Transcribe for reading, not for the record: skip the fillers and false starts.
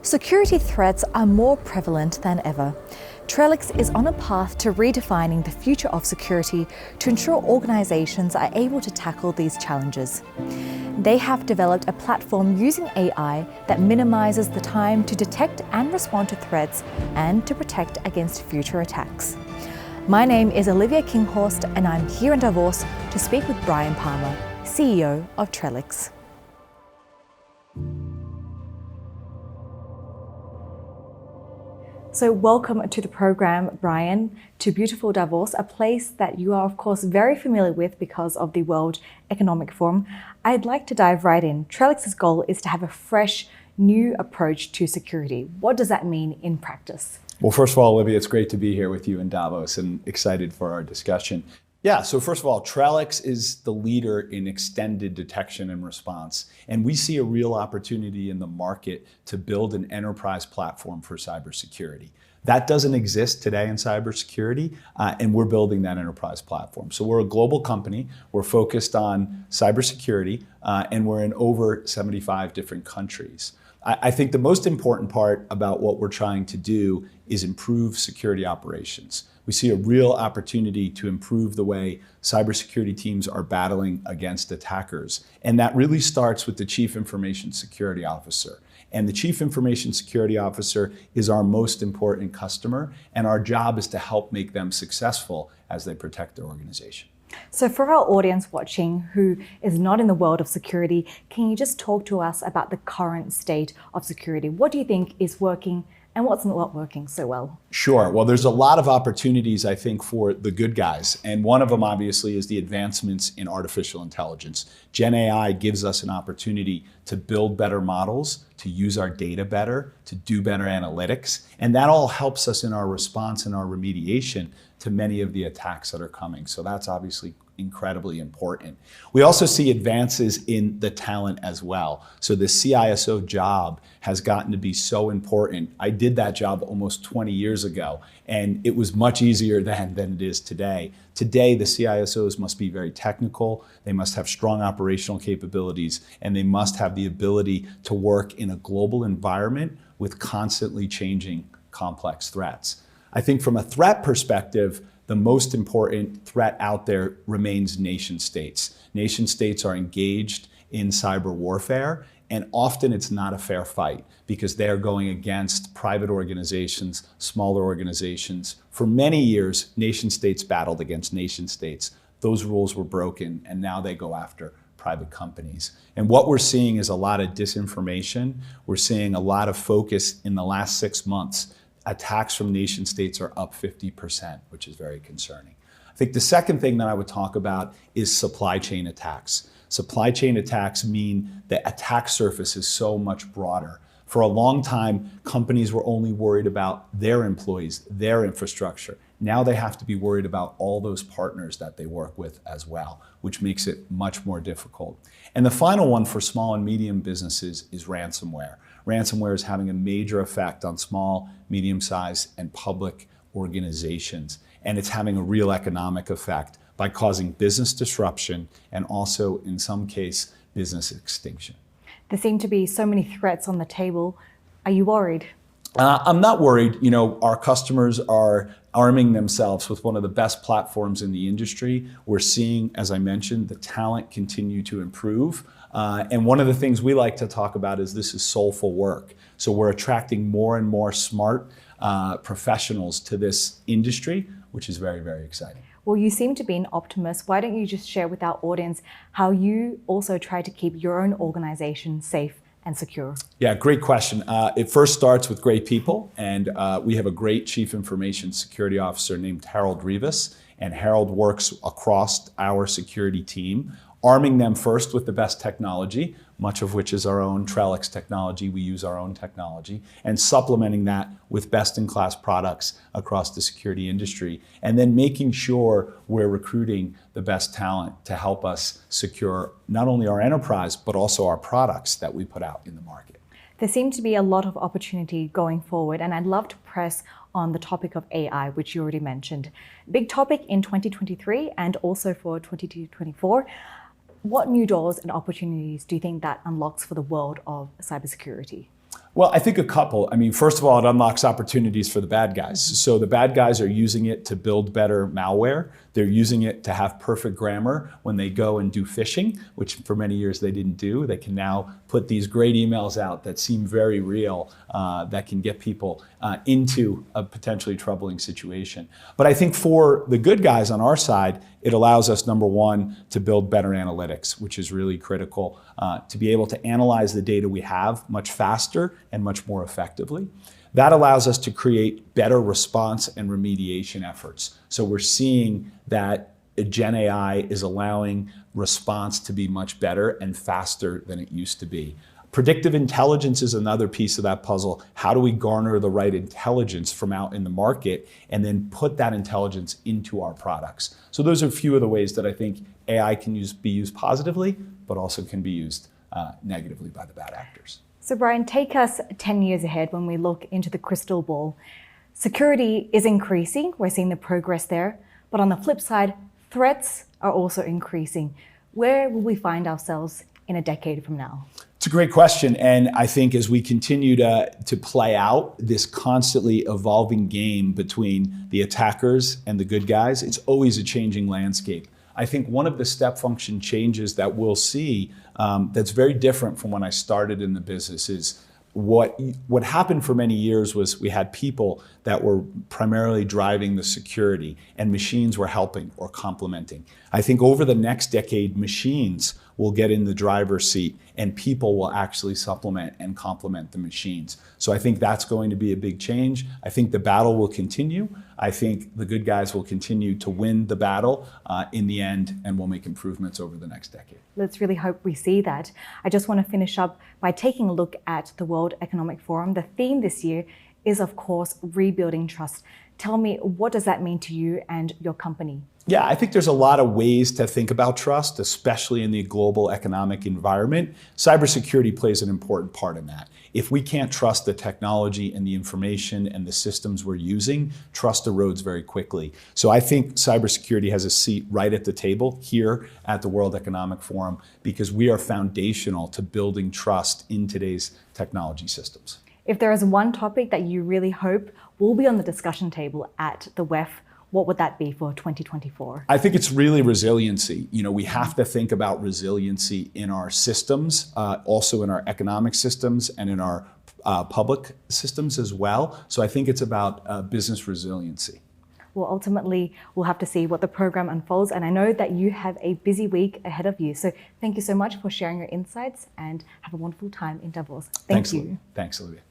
Security threats are more prevalent than ever. Trellix is on a path to redefining the future of security to ensure organizations are able to tackle these challenges. They have developed a platform using AI that minimizes the time to detect and respond to threats and to protect against future attacks. My name is Olivia Kinghorst and I'm here in Davos to speak with Bryan Palma, CEO of Trellix. So welcome to the program, Bryan, to beautiful Davos, a place that you are, of course, very familiar with because of the World Economic Forum. I'd like to dive right in. Trellix's goal is to have a fresh, new approach to security. What does that mean in practice? Well, first of all, Olivia, it's great to be here with you in Davos and excited for our discussion. Yeah, so first of all, Trellix is the leader in extended detection and response. And we see a real opportunity in the market to build an enterprise platform for cybersecurity. That doesn't exist today in cybersecurity, and we're building that enterprise platform. So we're a global company, we're focused on cybersecurity, and we're in over 75 different countries. I think the most important part about what we're trying to do is improve security operations. We see a real opportunity to improve the way cybersecurity teams are battling against attackers. And that really starts with the Chief Information Security Officer. And the Chief Information Security Officer is our most important customer, and our job is to help make them successful as they protect their organization. So for our audience watching who is not in the world of security, can you just talk to us about the current state of security? What do you think is working and what's not working so well? Sure. Well, there's a lot of opportunities, I think, for the good guys. And one of them, obviously, is the advancements in artificial intelligence. Gen AI gives us an opportunity to build better models, to use our data better, to do better analytics. And that all helps us in our response and our remediation to many of the attacks that are coming. So that's obviously incredibly important. We also see advances in the talent as well. So the CISO job has gotten to be so important. I did that job almost 20 years ago, and it was much easier then than it is today. Today, the CISOs must be very technical, they must have strong operational capabilities, and they must have the ability to work in a global environment with constantly changing complex threats. I think from a threat perspective, the most important threat out there remains nation states. Nation states are engaged in cyber warfare, and often it's not a fair fight because they're going against private organizations, smaller organizations. For many years, nation states battled against nation states. Those rules were broken, and now they go after private companies. And what we're seeing is a lot of disinformation. We're seeing a lot of focus in the last 6 months. Attacks from nation states are up 50%, which is very concerning. I think the second thing that I would talk about is supply chain attacks. Supply chain attacks mean the attack surface is so much broader. For a long time, companies were only worried about their employees, their infrastructure. Now they have to be worried about all those partners that they work with as well, which makes it much more difficult. And the final one for small and medium businesses is ransomware. Ransomware is having a major effect on small, medium-sized, and public organizations. And it's having a real economic effect by causing business disruption and also, in some case, business extinction. There seem to be so many threats on the table. Are you worried? I'm not worried. You know, our customers are arming themselves with one of the best platforms in the industry. We're seeing, as I mentioned, the talent continue to improve. And one of the things we like to talk about is this is soulful work. So we're attracting more and more smart professionals to this industry, which is very, very exciting. Well, you seem to be an optimist. Why don't you just share with our audience how you also try to keep your own organization safe and secure? Yeah, great question. It first starts with great people, and we have a great Chief Information Security Officer named Harold Rivas, and Harold works across our security team, arming them first with the best technology, much of which is our own Trellix technology. We use our own technology, and supplementing that with best-in-class products across the security industry, and then making sure we're recruiting the best talent to help us secure not only our enterprise, but also our products that we put out in the market. There seems to be a lot of opportunity going forward, and I'd love to press on the topic of AI, which you already mentioned. Big topic in 2023 and also for 2024. What new doors and opportunities do you think that unlocks for the world of cybersecurity? Well, I think a couple. I mean, first of all, it unlocks opportunities for the bad guys. So the bad guys are using it to build better malware. They're using it to have perfect grammar when they go and do phishing, which for many years they didn't do. They can now put these great emails out that seem very real, that can get people into a potentially troubling situation. But I think for the good guys on our side, it allows us, number one, to build better analytics, which is really critical, to be able to analyze the data we have much faster and much more effectively. That allows us to create better response and remediation efforts. So we're seeing that Gen AI is allowing response to be much better and faster than it used to be. Predictive intelligence is another piece of that puzzle. How do we garner the right intelligence from out in the market and then put that intelligence into our products? So those are a few of the ways that I think AI can be used positively, but also can be used negatively by the bad actors. So Bryan, take us 10 years ahead when we look into the crystal ball. Security is increasing, we're seeing the progress there, but on the flip side, threats are also increasing. Where will we find ourselves in a decade from now? It's a great question, and I think as we continue to play out this constantly evolving game between the attackers and the good guys, it's always a changing landscape. I think one of the step function changes that we'll see that's very different from when I started in the business is what happened for many years was we had people that were primarily driving the security and machines were helping or complementing. I think over the next decade, machines will get in the driver's seat and people will actually supplement and complement the machines. So I think that's going to be a big change. I think the battle will continue. I think the good guys will continue to win the battle in the end, and we'll make improvements over the next decade. Let's really hope we see that. I just want to finish up by taking a look at the World Economic Forum. The theme this year is, of course, rebuilding trust. Tell me, what does that mean to you and your company? Yeah, I think there's a lot of ways to think about trust, especially in the global economic environment. Cybersecurity plays an important part in that. If we can't trust the technology and the information and the systems we're using, trust erodes very quickly. So I think cybersecurity has a seat right at the table here at the World Economic Forum because we are foundational to building trust in today's technology systems. If there is one topic that you really hope will be on the discussion table at the WEF, what would that be for 2024? I think it's really resiliency. You know, we have to think about resiliency in our systems, also in our economic systems and in our public systems as well. So I think it's about business resiliency. Well, ultimately, we'll have to see what the program unfolds. And I know that you have a busy week ahead of you. So thank you so much for sharing your insights and have a wonderful time in Davos. Thank you. Thanks, Olivia.